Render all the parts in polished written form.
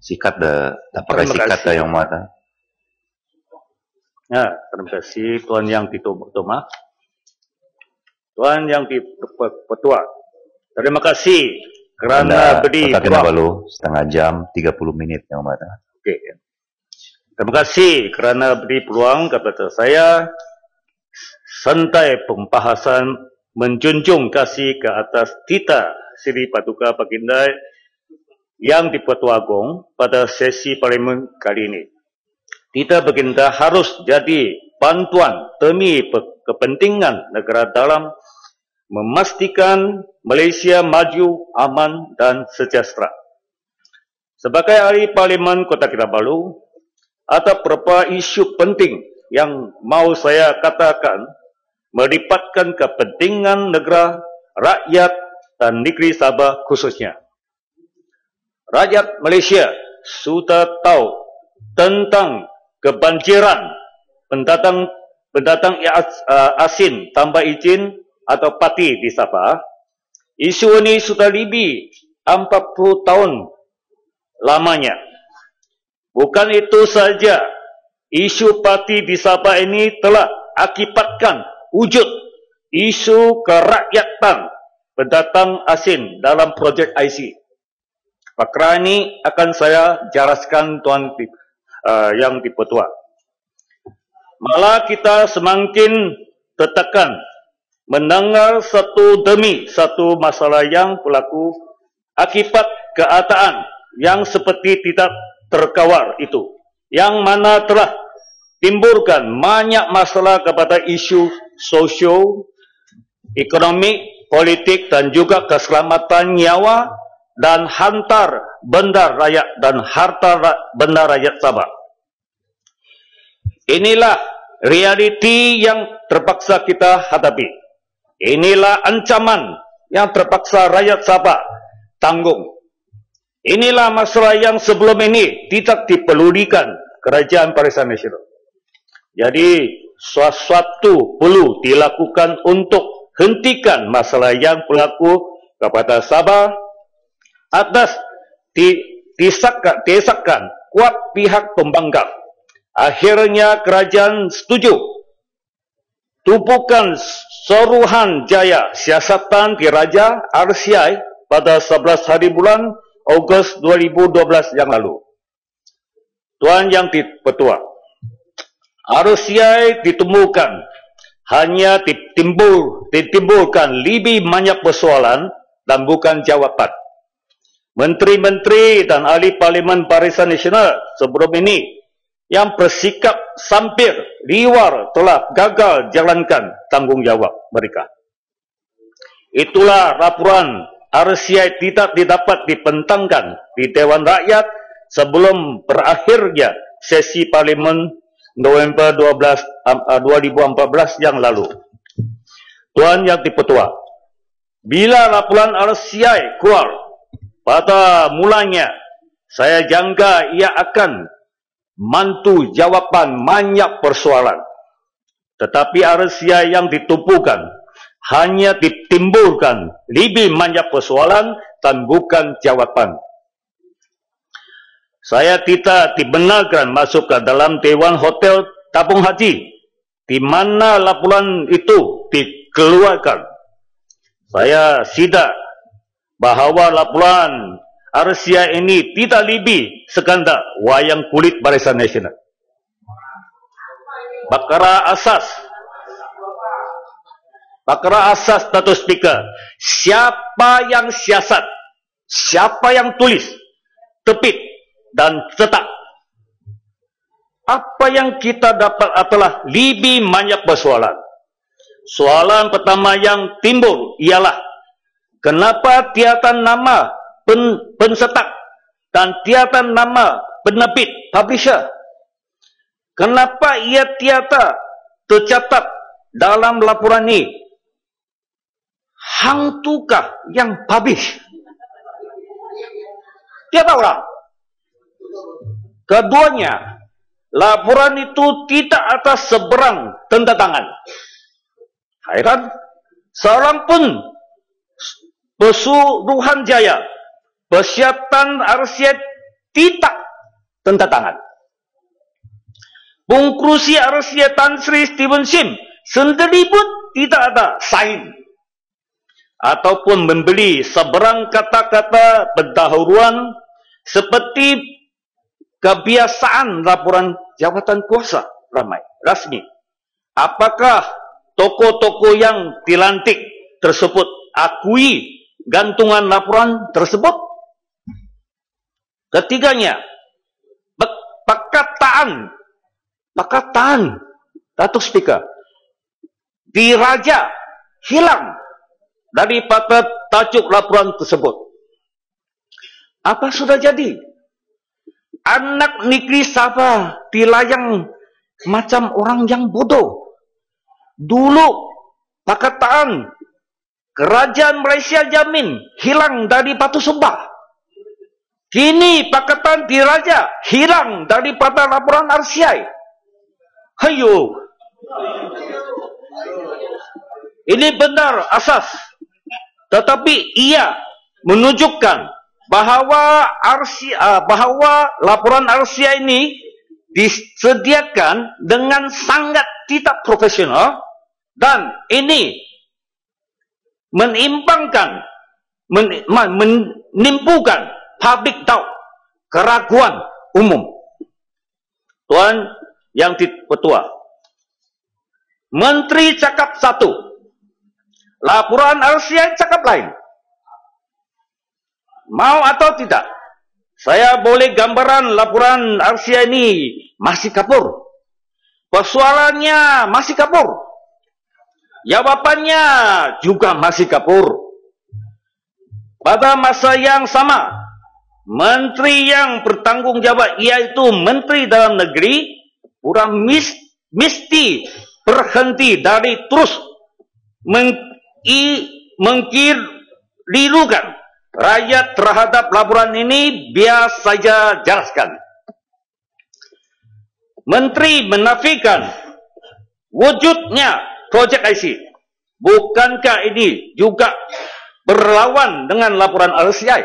Sikat dah pakai sikat dah yang mana? Ya, terima kasih Tuan Yang Tito-Toma. Tuan Yang Petua. Terima kasih kerana beri peluang. Setengah jam, 30 menit yang mana. Okey. Terima kasih kerana beri peluang kepada saya santai pembahasan menjunjung kasih ke atas Tita Sri Paduka Baginda Yang di-Pertua Agong pada sesi parlimen kali ini. Tita Baginda harus jadi bantuan demi kepentingan negara dalam memastikan Malaysia maju, aman dan sejahtera. Sebagai ahli Parlimen Kota Kinabalu, ada beberapa isu penting yang mau saya katakan melibatkan kepentingan negara, rakyat dan negeri Sabah khususnya. Rakyat Malaysia sudah tahu tentang kebanjiran pendatang asing tanpa izin atau parti di Sabah. Isu ini sudah lebih 40 tahun lamanya. Bukan itu saja, isu parti di Sabah ini telah akibatkan wujud isu kerakyatan pendatang asing dalam projek IC. Perkara ini akan saya jelaskan Tuan Yang di-Pertua. Malah kita semakin tertekan mendengar satu demi satu masalah yang berlaku akibat keadaan yang seperti tidak terkawal itu, yang mana telah timbulkan banyak masalah kepada isu sosio, ekonomi, politik dan juga keselamatan nyawa dan hantar benda rakyat dan harta benda rakyat Sabah. Inilah realiti yang terpaksa kita hadapi. Inilah ancaman yang terpaksa rakyat Sabah tanggung. Inilah masalah yang sebelum ini tidak dipedulikan Kerajaan Barisan Nasional. Jadi, sesuatu perlu dilakukan untuk hentikan masalah yang berlaku kepada Sabah atas desakan kuat pihak pembangkang. Akhirnya kerajaan setuju tubuhkan Suruhan Jaya Siasatan Diraja RCI pada 11 hari bulan Ogos 2012 yang lalu. Tuan Yang di-Pertua, RCI ditemukan hanya ditimbulkan lebih banyak persoalan dan bukan jawapan. Menteri-menteri dan ahli Parlimen Barisan Nasional sebelum ini yang bersikap sampir liwar telah gagal jalankan tanggungjawab mereka. Itulah laporan RCI tidak didapat dibentangkan di Dewan Rakyat sebelum berakhirnya sesi Parlimen November 2014 yang lalu. Tuan Yang di-Pertua, bila laporan RCI keluar pada mulanya, saya jangka ia akan mantu jawapan banyak persoalan. Tetapi RCI yang ditumpukan hanya ditimbulkan lebih banyak persoalan dan bukan jawapan. Saya tidak dibenarkan masuk ke dalam Dewan Hotel Tabung Haji di mana laporan itu dikeluarkan. Saya sidar bahawa laporan RCI ini tidak lebih sekadar wayang kulit Barisan Nasional. Perkara asas status speaker, siapa yang siasat, siapa yang tulis, tepit dan cetak. Apa yang kita dapat adalah lebih banyak persoalan. Soalan pertama yang timbul ialah kenapa tiada nama pencetak dan tiada nama penerbit publisher? Kenapa ia tiada tercatat dalam laporan ini? Hang tukah yang publish? Tiada orang. Keduanya, laporan itu tidak atas seberang tanda tangan. Heran, seorang pun Suruhan Jaya Persiapan RCI tidak tanda tangan. Pengkerusi RCA Tan Sri Stephen Sim sendiri pun tidak ada sign ataupun membeli seberang kata-kata pendahuluan seperti kebiasaan laporan jawatan kuasa ramai rasmi. Apakah tokoh-tokoh yang dilantik tersebut akui gantungan laporan tersebut? Ketiganya, perkataan Datuk Speaker diraja hilang daripada tajuk laporan tersebut. Apa sudah jadi? Anak negeri Sabah dilayang macam orang yang bodoh. Dulu perkataan Kerajaan Malaysia jamin hilang dari Batu Sumbah. Kini perkataan diraja hilang daripada laporan RCI. Hayo. Ini benar asas. Tetapi ia menunjukkan bahawa laporan RCI ini disediakan dengan sangat tidak profesional dan ini menimbulkan public doubt, keraguan umum. Tuan Yang Di-Pertua, Menteri cakap satu, laporan RCI cakap lain. Mau atau tidak, saya boleh gambaran laporan RCI ini masih kabur. Persoalannya masih kabur. Jawapannya juga masih kabur. Pada masa yang sama, menteri yang bertanggungjawab iaitu Menteri Dalam Negeri orang mesti berhenti dari terus mengkelirukan rakyat terhadap laporan ini. Biar saja jelaskan. Menteri menafikan wujudnya projek IC. Bukankah ini juga berlawan dengan laporan RCI?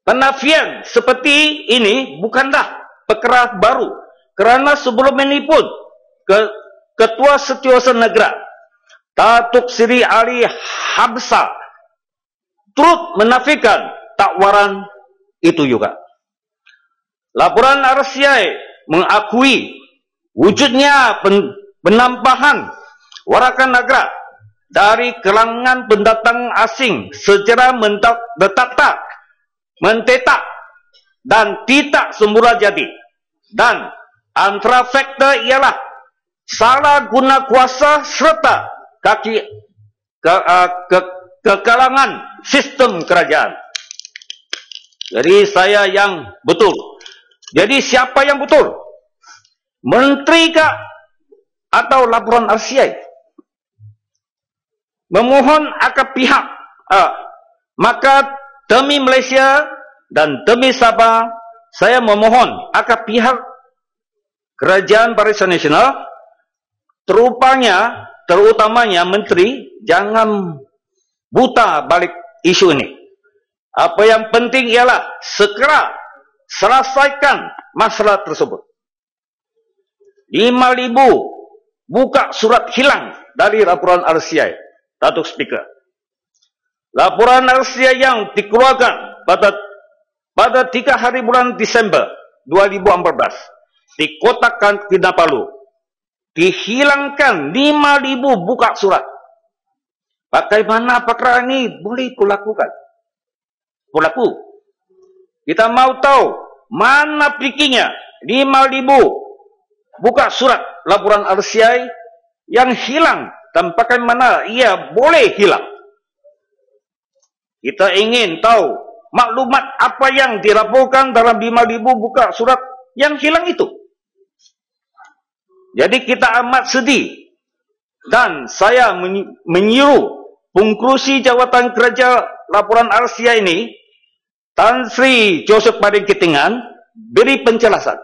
Penafian seperti ini bukanlah perkara baru, kerana sebelum ini pun Ketua Setiausaha Negara Datuk Seri Ali Hamzah turut menafikan takwaran itu juga. Laporan RCI mengakui wujudnya penambahan warakan negara dari kalangan pendatang asing secara mendetak, mentetak dan tidak semula jadi. Dan antara faktor ialah salah guna kuasa serta kekalangan sistem kerajaan. Jadi saya yang betul. Jadi siapa yang betul? Menteri kah atau laporan RCI? Memohon akan pihak maka demi Malaysia dan demi Sabah, saya memohon akan pihak Kerajaan Barisan Nasional, terutamanya Menteri, jangan buta balik isu ini. Apa yang penting ialah segera selesaikan masalah tersebut. 5,000 buka surat hilang dari laporan RCI, Datuk Speaker. Laporan RCI yang dikeluarkan pada 3 hari bulan Disember 2014 di Kota Kinabalu dihilangkan 5,000 buka surat. Bagaimana perkara ini boleh berlaku? Kita mau tahu mana pikinya 5,000 buka surat laporan RCI yang hilang dan bagaimana ia boleh hilang. Kita ingin tahu maklumat apa yang dilaporkan dalam 5,000 buka surat yang hilang itu. Jadi kita amat sedih dan saya menyuruh pengkerusi jawatan kerja laporan RCI ini, Tan Sri Joseph Pading Kitingan, beri penjelasan.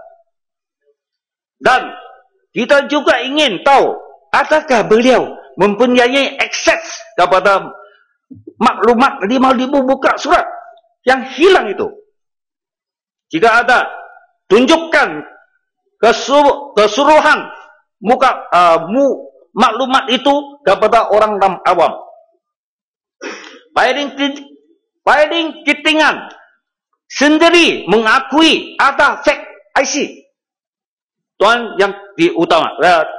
Dan kita juga ingin tahu adakah beliau mempunyai akses kepada maklumat 5,000 buka surat yang hilang itu. Jika ada, tunjukkan keseluruhan maklumat itu kepada orang awam. Filing Kitingan sendiri mengakui ada fake IC. Tuan yang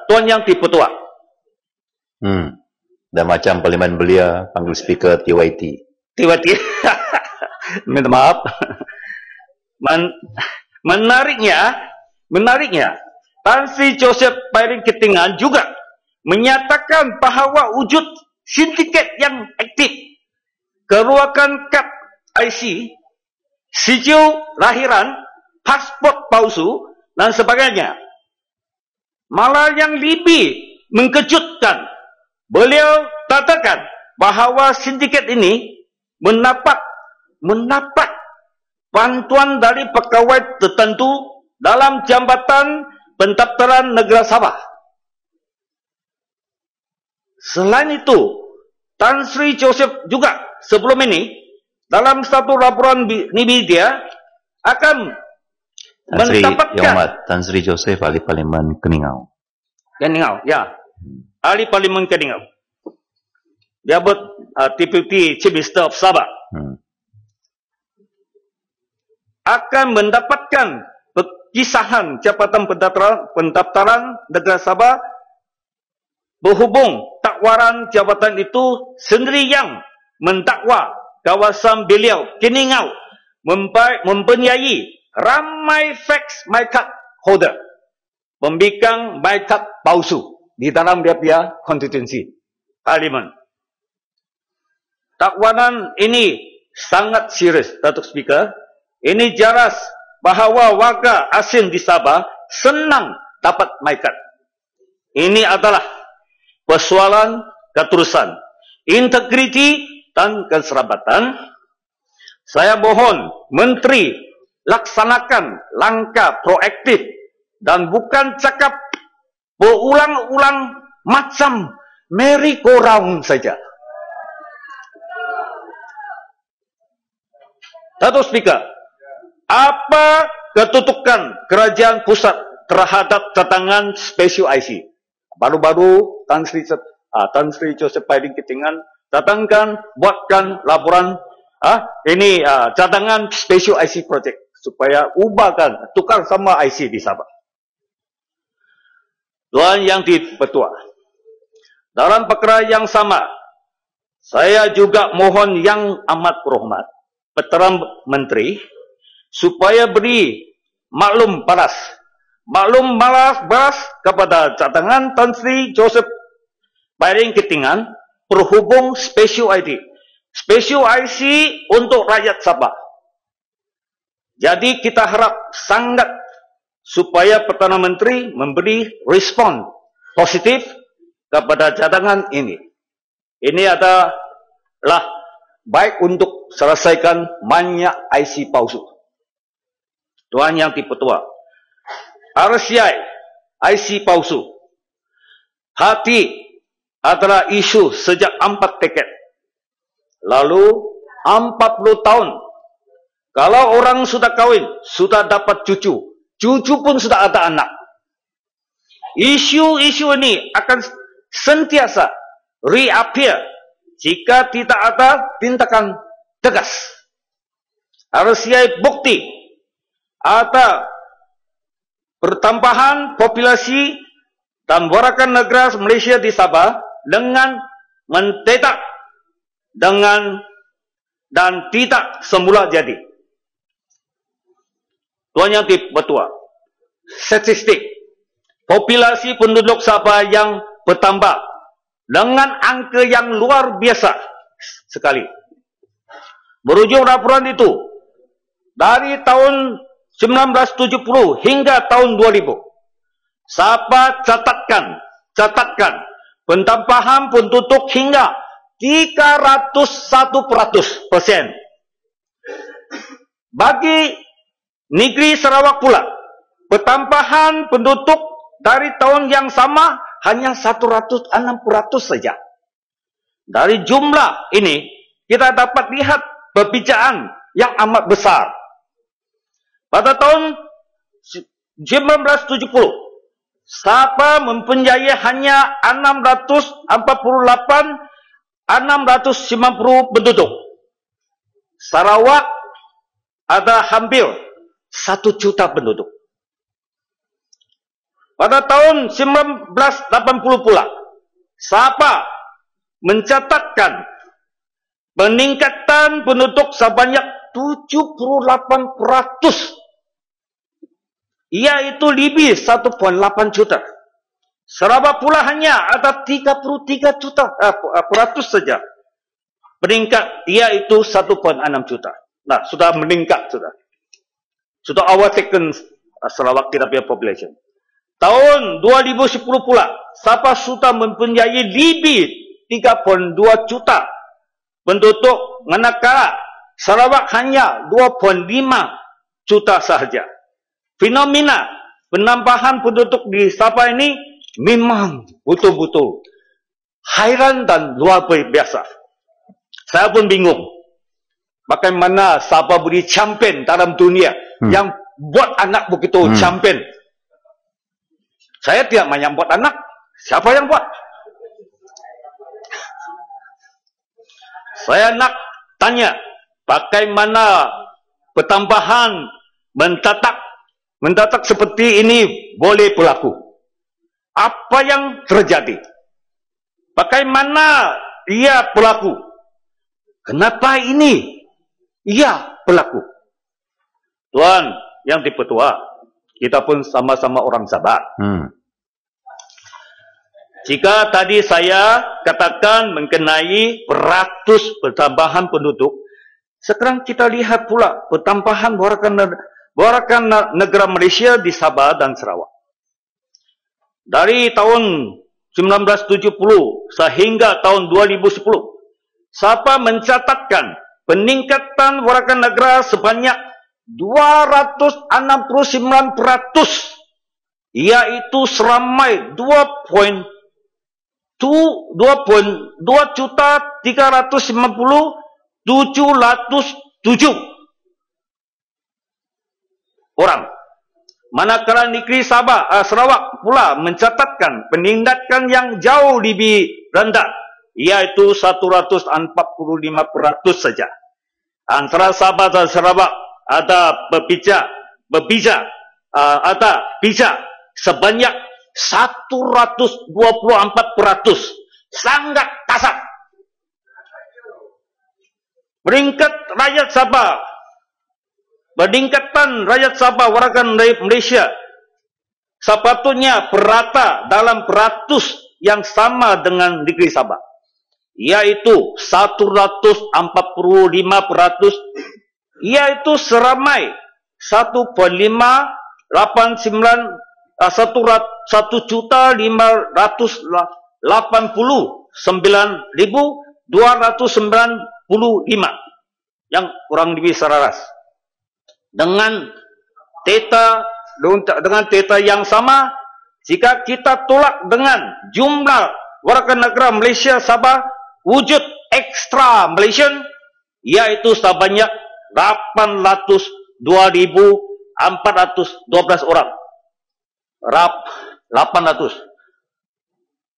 Tuan yang dipetua. Dan macam Parlimen Belia panggil speaker TYT. TYT. Minta maaf. Menariknya, Tan Sri Joseph Filing Kitingan juga menyatakan bahawa wujud sindiket yang aktif, keruakan kad IC, sijil lahiran, pasport palsu, dan sebagainya. Malah yang lebih mengejutkan, beliau katakan bahawa sindiket ini mendapat bantuan dari pegawai tertentu dalam Jabatan Pendaftaran Negara Sabah. Selain itu, Tan Sri Joseph juga sebelum ini dalam satu laporan media akan mendapatkan Tan Sri Joseph ahli Parlimen Keningau. Ya. Ahli Parlimen Keningau. Dia Deputy Chief Minister of Sabah. Akan mendapatkan perkisahan Jabatan Pendaftaran Negara Sabah berhubung takwaran jabatan itu sendiri yang mendakwa kawasan beliau Keningau mempunyai ramai fax MyCard holder, pembikang MyCard palsu di dalam dia konstituensi Parlimen. Dakwanan ini sangat serius, Datuk Speaker. Ini jelas bahawa warga asing di Sabah senang dapat MyCard. Ini adalah persoalan keterusan, integriti dan keserabatan. Saya mohon Menteri laksanakan langkah proaktif dan bukan cakap berulang-ulang macam merry-go-round saja. Datuk Speaker, apa ketutukan kerajaan pusat terhadap cadangan special IC? Baru-baru Tan Sri Joseph Filing Kitingan datangkan, buatkan laporan cadangan special IC project supaya ubahkan, tukar sama IC di Sabah. Tuan yang dipetua, dalam perkara yang sama, saya juga mohon yang amat berhormat Perdana Menteri supaya beri maklum balas kepada cadangan Tan Sri Joseph Filing Kitingan berhubung special ID. Special IC untuk rakyat Sabah. Jadi kita harap sangat supaya Perdana Menteri memberi respon positif kepada cadangan ini. Ini adalah baik untuk selesaikan banyak IC palsu. Tuan yang dipetua, RCI IC palsu hati adalah isu sejak 4 dekad. Lalu 40 tahun. Kalau orang sudah kahwin, sudah dapat cucu pun sudah ada anak. Isu-isu ini akan sentiasa reappear jika tidak ada tindakan tegas. RCI bukti ada pertambahan populasi dan warga negara Malaysia di Sabah dengan mendetak dan tidak semula jadi. Tuan yang dipetua, statistik populasi penduduk Sabah yang bertambah dengan angka yang luar biasa sekali. Merujuk laporan itu, dari tahun 1970 hingga tahun 2000, Sabah catatkan pentambahan penduduk hingga 301%. Bagi negeri Sarawak pula, pertambahan penduduk dari tahun yang sama hanya 160% saja. Dari jumlah ini, kita dapat lihat perbezaan yang amat besar. Pada tahun 1970, Sabah mempunyai hanya 690 penduduk. Sarawak ada hampir 1 juta penduduk. Pada tahun 1980 pula, Sabah mencatatkan peningkatan penduduk sebanyak 78%, iaitu lebih 1,8 juta. Sarawak pula hanya ada 33 juta peratus saja. Peningkat iaitu 1,6 juta. Nah, sudah meningkat sudah. Sudah overtaken Sarawak kita punya population. Tahun 2010 pula, Sabah sudah mempunyai lebih 3,2 juta penduduk, manakala Sarawak hanya 2,5 juta sahaja. Fenomena penambahan penduduk di Sabah ini memang betul-betul hairan dan luar biasa. Saya pun bingung bagaimana Sabah beri champion dalam dunia yang buat anak begitu champion. Saya tidak banyak buat anak. Siapa yang buat? Saya nak tanya bagaimana pertambahan mendadak seperti ini boleh berlaku? Apa yang terjadi? Bagaimana ia berlaku? Kenapa ini ia berlaku? Tuan yang dipertua, kita pun sama-sama orang Sabah. Jika tadi saya katakan mengenai beratus pertambahan penduduk, sekarang kita lihat pula pertambahan warga negara Malaysia di Sabah dan Sarawak. Dari tahun 1970 sehingga tahun 2010, Sabah mencatatkan peningkatan warga negara sebanyak 269%, iaitu seramai 2,350,707 orang. Manakala negeri Sarawak pula mencatatkan peningkatan yang jauh lebih rendah, iaitu 145% saja. Antara Sabah dan Sarawak ada berbeza sebanyak 124%, sangat kasar. Peningkatan rakyat Sabah warga Malaysia sepatutnya berada dalam peratus yang sama dengan negeri Sabah, iaitu 145%, iaitu seramai 1,589,295 yang kurang lebih selaras. Dengan data yang sama, jika kita tolak dengan jumlah warga negara Malaysia Sabah wujud ekstra Malaysian, iaitu sebanyak 802,412 orang. 800.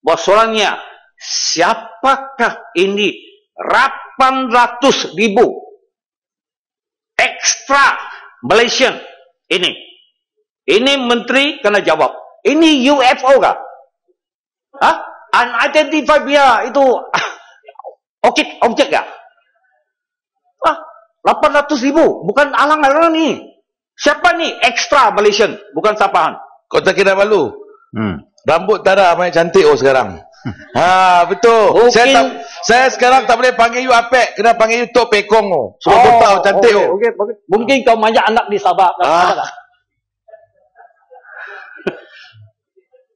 Bosorannya, siapakah ini 800,000 ekstra Malaysian ini? Ini menteri kena jawab. Ini UFO kah? Unidentified dia itu objek kah? 800,000, bukan alang-alang ni. Siapa ni ekstra Malaysian, bukan Sabahan? Kau tak kira malu? Rambut Tara main cantik sekarang. Betul. Saya sekarang tak boleh panggil you Apek, kena panggil you Tok Pekong. Sebab botak cantik. Okay. Mungkin kau banyak anak di Sabah.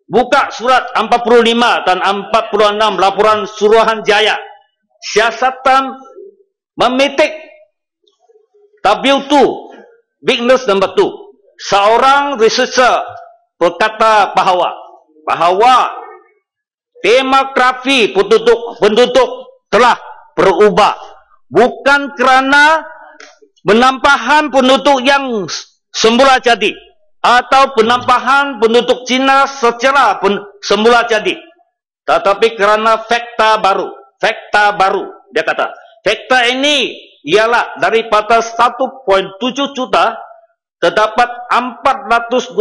Buka surat 45 dan 46 laporan Suruhanjaya. Siasatan memetik W2, weakness number 2. Seorang researcher berkata bahawa demografi penduduk telah berubah bukan kerana penambahan penduduk yang semula jadi atau penambahan penduduk Cina secara semula jadi. Tetapi kerana fakta baru dia kata, fakta ini ialah daripada 1.7 juta terdapat 423,000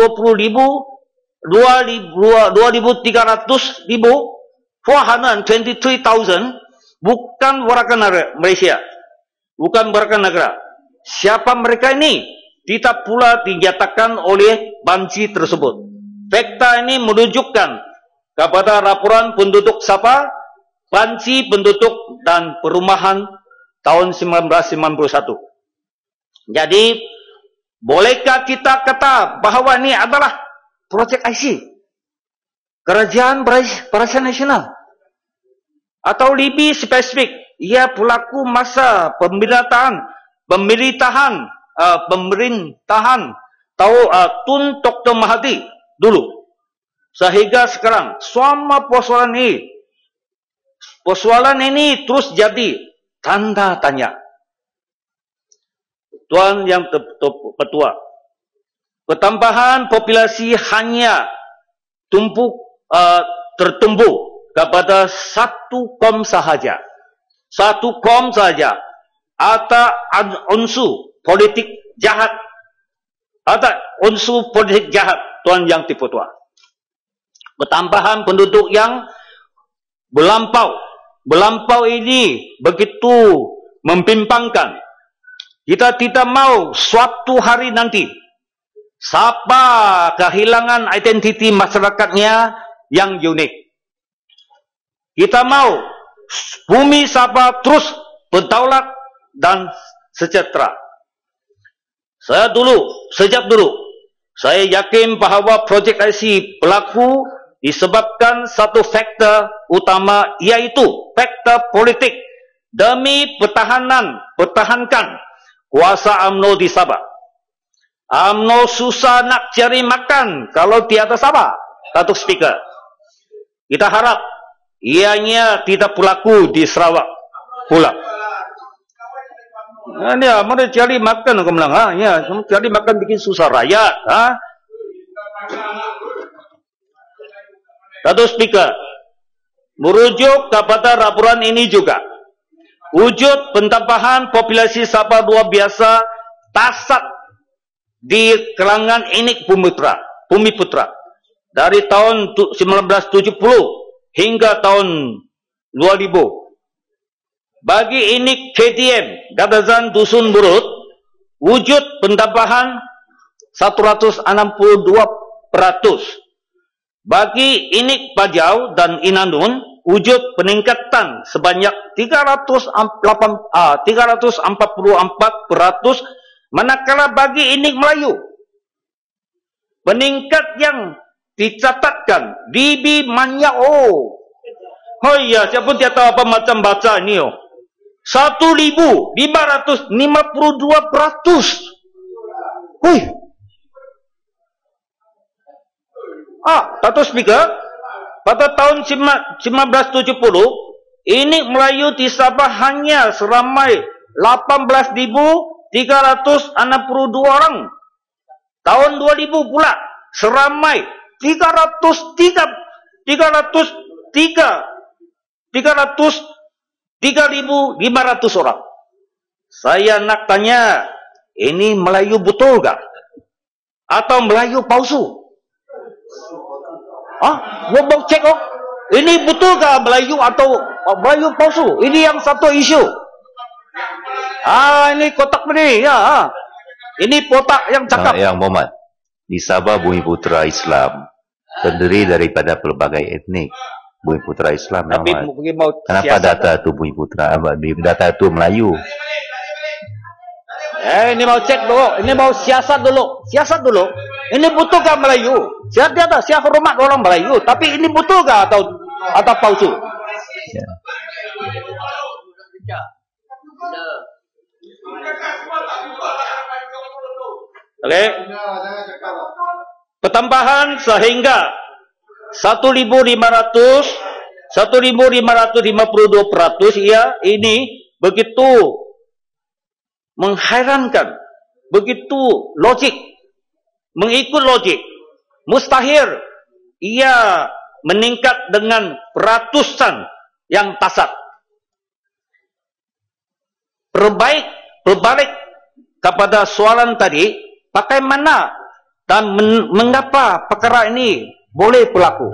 bukan warga negara Malaysia, bukan warga negara. Siapa mereka ini? Tidak pula dinyatakan oleh banci tersebut. Fakta ini menunjukkan kepada laporan penduduk Sabah, banci penduduk dan perumahan tahun 1991. Jadi, bolehkah kita kata bahawa ini adalah projek IC? Kerajaan Barisan Nasional? Atau lebih spesifik, ia pelaku masa pemerintahan Tun Dr. Mahathir dulu. Sehingga sekarang, semua persoalan ini terus jadi tanda tanya. Tuan Yang Ketua, pertambahan populasi hanya tertumbuh kepada satu kaum sahaja. Satu kaum sahaja. Atau unsur politik jahat. Tuan Yang Ketua. Pertambahan penduduk yang Melampau ini begitu membimbangkan. Kita tidak mau suatu hari nanti Sabah kehilangan identiti masyarakatnya yang unik. Kita mau bumi Sabah terus berdaulat dan sejahtera. Sejak dulu, saya yakin bahawa projek IC berlaku disebabkan satu faktor utama, iaitu faktor politik demi pertahankan kuasa UMNO di Sabah. UMNO susah nak cari makan kalau tiada Sabah, Datuk Speaker. Kita harap ianya tidak berlaku di Sarawak pula. Dia mana cari makan aku bilang, ya, cari makan bikin susah rakyat, Datuk Speaker, merujuk kepada laporan ini juga, wujud pentambahan populasi Sabah luar biasa tasat di kalangan Inik Bumi Putra dari tahun 1970 hingga tahun 2000. Bagi Inik KTM, Gabazan Dusun Burut, wujud pentambahan 162%. Bagi Inik Bajau dan Inanun, wujud peningkatan sebanyak 344%, manakala bagi Inik Melayu, peningkat yang dicatatkan Bibi Manyao. Oh iya, siapa dia tahu apa macam baca ni? 1,552%. Hui. Datuk Speaker, pada tahun 1970, Inik Melayu di Sabah hanya seramai 18,362 orang. Tahun 2000 pula seramai 3,500 orang. Saya nak tanya, ini Melayu betul ke? Atau Melayu palsu? Gua mau cek ini betul ke Melayu atau Melayu palsu? Ini yang satu isu. Ini kotak ini, ya. Ini kotak yang cakap. Yang Muhammad, di Sabah Bumi Putra Islam terdiri daripada pelbagai etnik. Bumi Putra Islam. Tapi kenapa data itu Bumi Putra? Data itu Melayu. Ini mau cek dulu. Ini mau siasat dulu. Ini betul ke Melayu? Saya hormat orang Melayu. Tapi ini betul ke atau palsu? Ya. Oke. Pertambahan sehingga 1,552%, ya, ini begitu menghairankan, begitu logik mengikut logik, mustahil ia meningkat dengan ratusan yang tasat. Berbalik kepada soalan tadi, bagaimana dan mengapa perkara ini boleh berlaku?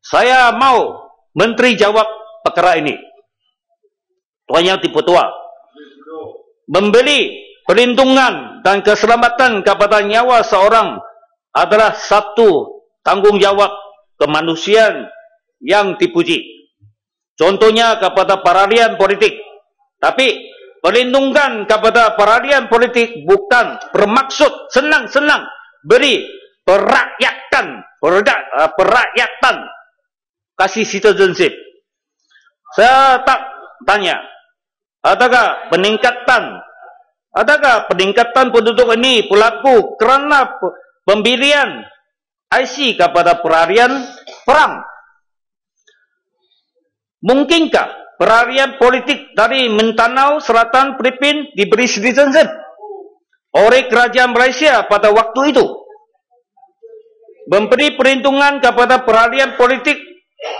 Saya mau Menteri jawab perkara ini. Tuan Yang Dipertua, memberi perlindungan dan keselamatan kepada nyawa seorang adalah satu tanggungjawab kemanusiaan yang dipuji. Contohnya kepada peralihan politik. Tapi perlindungan kepada peralihan politik bukan bermaksud senang-senang beri perakyatan kasih citizenship. Saya tak tanya, adakah peningkatan penduduk ini berlaku kerana pemberian IC kepada peralihan perang? Mungkinkah peralihan politik dari Mindanao Selatan Filipina diberi citizenship oleh kerajaan Malaysia pada waktu itu? Memberi perlindungan kepada peralihan politik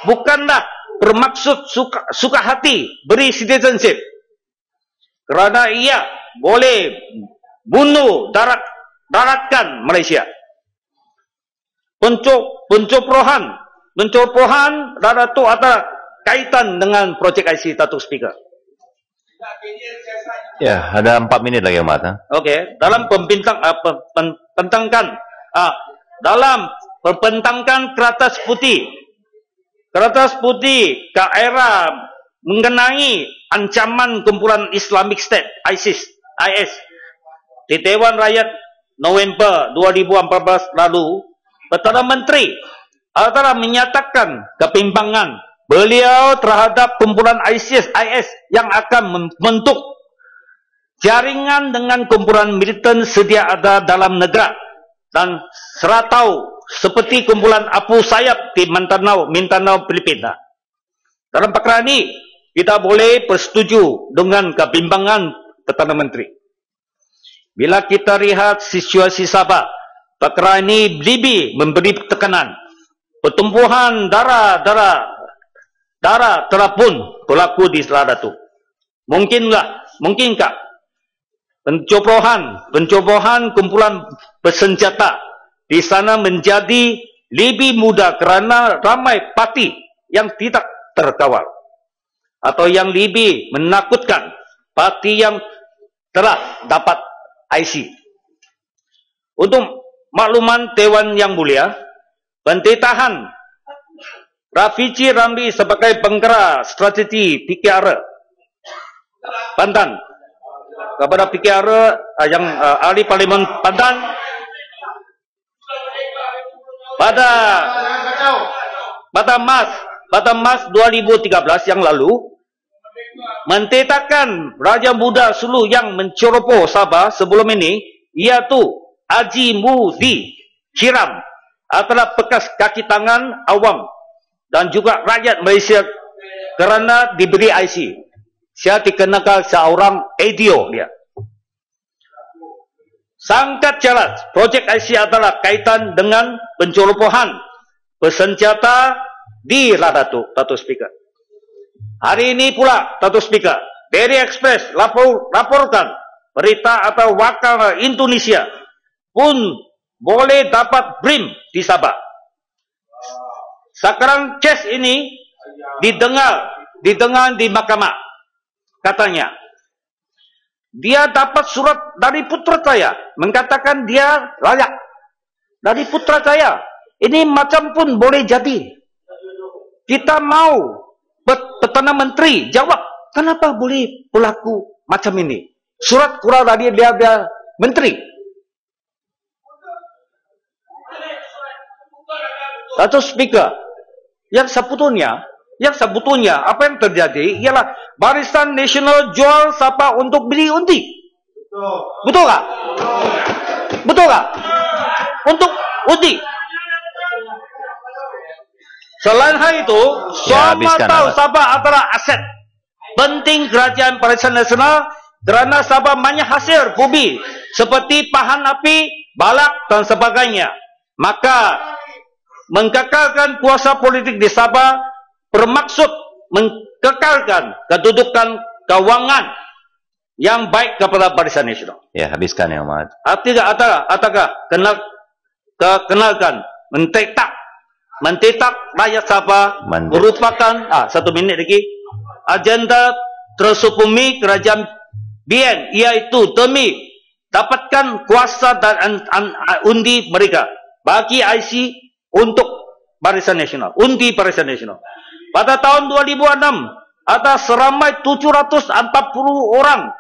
bukanlah bermaksud suka hati beri citizenship, kerana ia boleh bunuh daratkan Malaysia. Pencoplohan darat itu ada kaitan dengan projek IC, Datuk Speaker. Ya, ada 4 minit lagi, Ahmad. Okey, dalam perbentangan Kertas Putih ke era mengenai ancaman kumpulan Islamic State, IS, di Dewan Rakyat November 2014 lalu, Perdana Menteri telah menyatakan kebimbangan beliau terhadap kumpulan IS yang akan membentuk jaringan dengan kumpulan militan sedia ada dalam negara dan seratau seperti kumpulan Abu Sayyaf di Mindanao, Filipina. Dalam perkara ini, kita boleh bersetuju dengan kebimbangan Perdana Menteri. Bila kita lihat situasi Sabah, perkara ini lebih memberi tekanan. Pertumbuhan darah telah pun berlaku di selada itu. Mungkinkah pencoblohan kumpulan bersenjata di sana menjadi lebih mudah kerana ramai parti yang tidak terkawal, atau yang lebih menakutkan parti yang telah dapat IC. Untuk makluman Dewan Yang Mulia, pentetahan Rafizi Ramli sebagai penggerak strategi PKR Pandan kepada PKR yang ahli Parlimen Pandan pada Mac 2013 yang lalu mentetakan Raja Muda Sulu yang menceroboh Sabah sebelum ini, iaitu Haji Mudi Hiram, adalah bekas kaki tangan awam dan juga rakyat Malaysia kerana diberi IC. Saya dikenakan seorang idiot dia. Sangat jelas, projek IC adalah kaitan dengan pencerobohan bersenjata di Ladatu, Datuk Speaker. Hari ini pula, Datuk Speaker, Daily Express laporkan berita atau wakil Indonesia pun boleh dapat BRIM di Sabah. Sekarang kes ini didengar di mahkamah. Katanya, dia dapat surat dari Putrajaya mengatakan dia layak. Dari Putrajaya, ini macam pun boleh jadi. Kita mau Perdana Menteri jawab, kenapa boleh berlaku macam ini? Surat keluar dari dia menteri. Datuk Speaker, yang sebetulnya apa yang terjadi ialah Barisan Nasional jual Sabah untuk beli undi. Betul tak? Betul tak? Untuk undi. Selain hal itu, semua tahu Sabah adalah aset penting kerajaan Barisan Nasional kerana Sabah banyak hasil bumi seperti pahan api, balak dan sebagainya. Maka mengkekalkan kuasa politik di Sabah bermaksud mengkekalkan kedudukan keuangan yang baik kepada Barisan Nasional. Ya, habiskan ya, Ahmad. Apakah kenalkan mentetak rakyat Sabah merupakan 1 minit lagi agenda tersupumi kerajaan BN, iaitu demi dapatkan kuasa dan undi mereka bagi IC untuk Barisan Nasional, undi Barisan Nasional. Pada tahun 2006 ada seramai 740 orang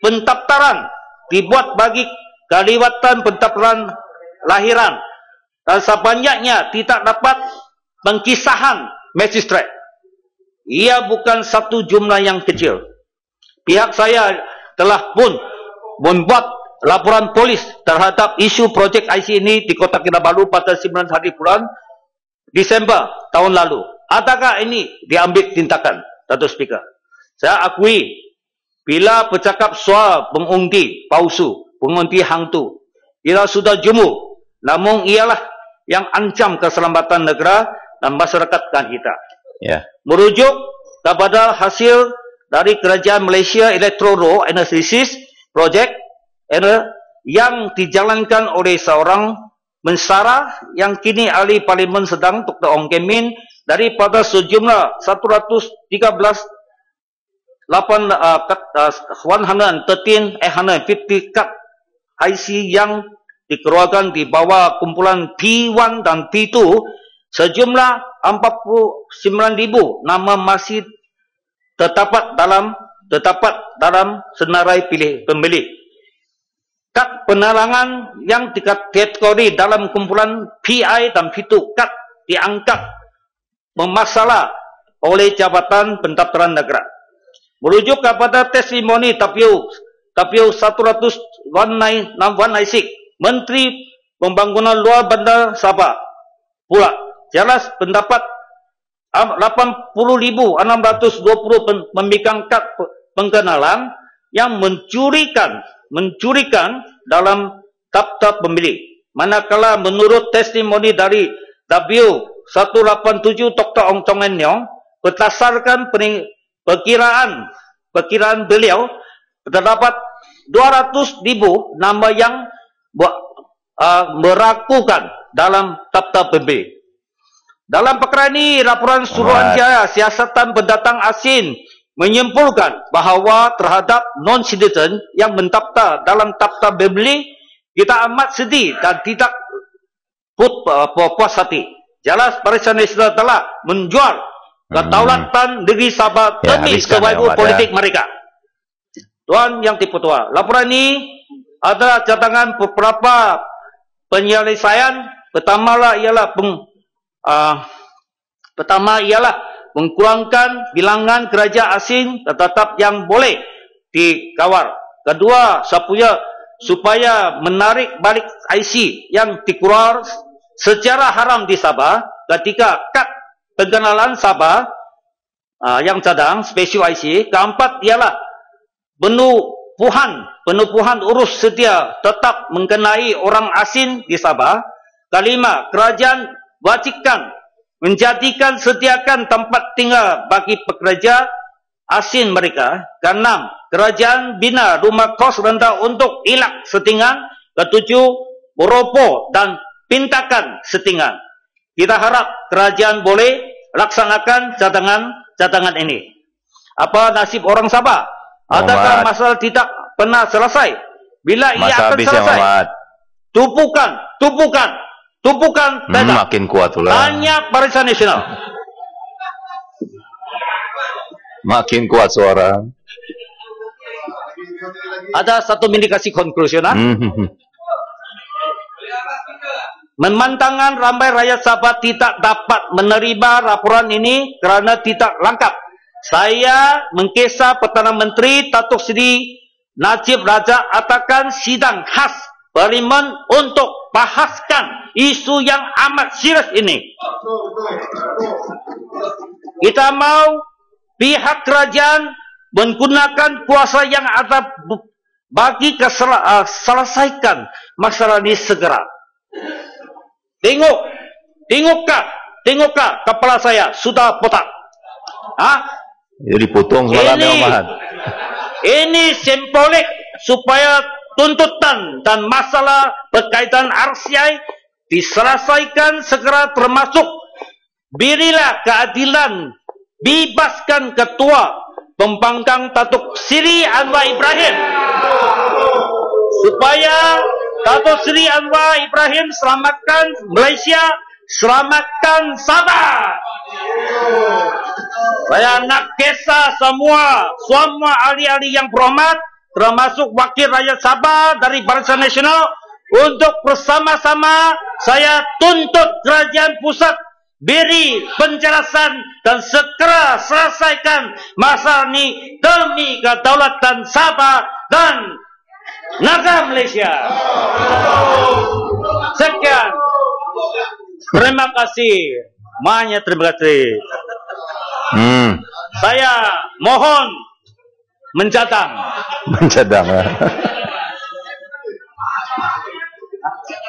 pendaftaran dibuat bagi kelewatan pendaftaran lahiran, dan sebanyaknya tidak dapat pengkisahan magistrat. Ia bukan satu jumlah yang kecil. Pihak saya telah pun membuat laporan polis terhadap isu projek IC ini di Kota Kinabalu pada 9 hari bulan Disember tahun lalu. Adakah ini diambil tindakan, Datuk Speaker? Saya akui, bila bercakap soal pengundi palsu, pengundi hantu, ia sudah jemu, namun ialah yang ancam keselamatan negara dan masyarakat kita. Ya. Merujuk kepada hasil dari Kerajaan Malaysia Electoral Analysis Project yang dijalankan oleh seorang mensara yang kini ahli Parlimen Sedang, Dr. Ong Kem Min, daripada sejumlah 150 kad IC yang dikeluarkan di bawah kumpulan P1 dan P2, sejumlah 49,000 nama masih terdapat dalam senarai pemilih. Kad penerangan yang dikategori dalam kumpulan PI dan P2 kad dianggap bermasalah oleh Jabatan Pendaftaran Negara. Merujuk kepada testimoni WU 196, Menteri Pembangunan Luar Bandar Sabah pula jelas pendapat 80,620 memegang kad pengenalan yang mencurikan dalam daftar pemilih. Manakala menurut testimoni dari W187 Dr. Ong Chong En Leong, berdasarkan perkiraan beliau, terdapat 200,000 nama yang meragukan dalam daftar pemilih. Dalam perkara ini, laporan Suruhanjaya Siasatan Pendatang Asing menyimpulkan bahawa terhadap non-citizen yang mendaftar dalam daftar pemilih, kita amat sedih dan tidak puas hati. Jelas Barisan Nasional telah menjual kedaulatan negeri Sabah demi survival politik mereka. Tuan Yang Dipertua, laporan ini ada cadangan beberapa penyelesaian. Pertama ialah mengkurangkan bilangan kerajaan asing tetap yang boleh dikawal. Kedua, supaya menarik balik IC yang dikeluar secara haram di Sabah ketika kad pengenalan Sabah yang cadang special IC. Keempat ialah penubuhan urus setia tetap mengenai orang asing di Sabah. Kelima, kerajaan wajibkan menjadikan sediakan tempat tinggal bagi pekerja asing mereka. Keenam, kerajaan bina rumah kos rendah untuk elak setingan. Ketujuh, meroboh dan pintakan setingan. Kita harap kerajaan boleh laksanakan cadangan ini. Apa nasib orang Sabah? Adakah masalah tidak pernah selesai? Bila ia akan selesai? Tumpukan makin kuat pula. Hanya Barisan Nasional. Makin kuat suara. Ada satu indikasi konklusi. Memandangkan ramai rakyat Sabah tidak dapat menerima laporan ini kerana tidak lengkap. Saya mengkesah Perdana Menteri Datuk Seri Najib Razak adakan sidang khas Parlimen untuk bahaskan isu yang amat serius ini. Kita mau pihak kerajaan menggunakan kuasa yang ada bagi selesaikan masalah ini segera. Tengoklah kepala saya sudah botak. Jadi dipotong semalam Yang Mahat. Ini simbolik supaya tuntutan dan masalah berkaitan RCI diselesaikan segera, termasuk berilah keadilan, bebaskan ketua pembangkang Datuk Seri Anwar Ibrahim, supaya Datuk Seri Anwar Ibrahim selamatkan Malaysia, selamatkan Sabah. Saya nak kisah semua ahli-ahli yang berhormat, termasuk wakil rakyat Sabah dari Barisan Nasional, untuk bersama-sama saya tuntut kerajaan pusat beri penjelasan dan segera selesaikan masalah ini demi kedaulatan Sabah dan negara Malaysia. Sekian. Terima kasih. Banyak terima kasih. Saya mohon mencadang. Mencadang.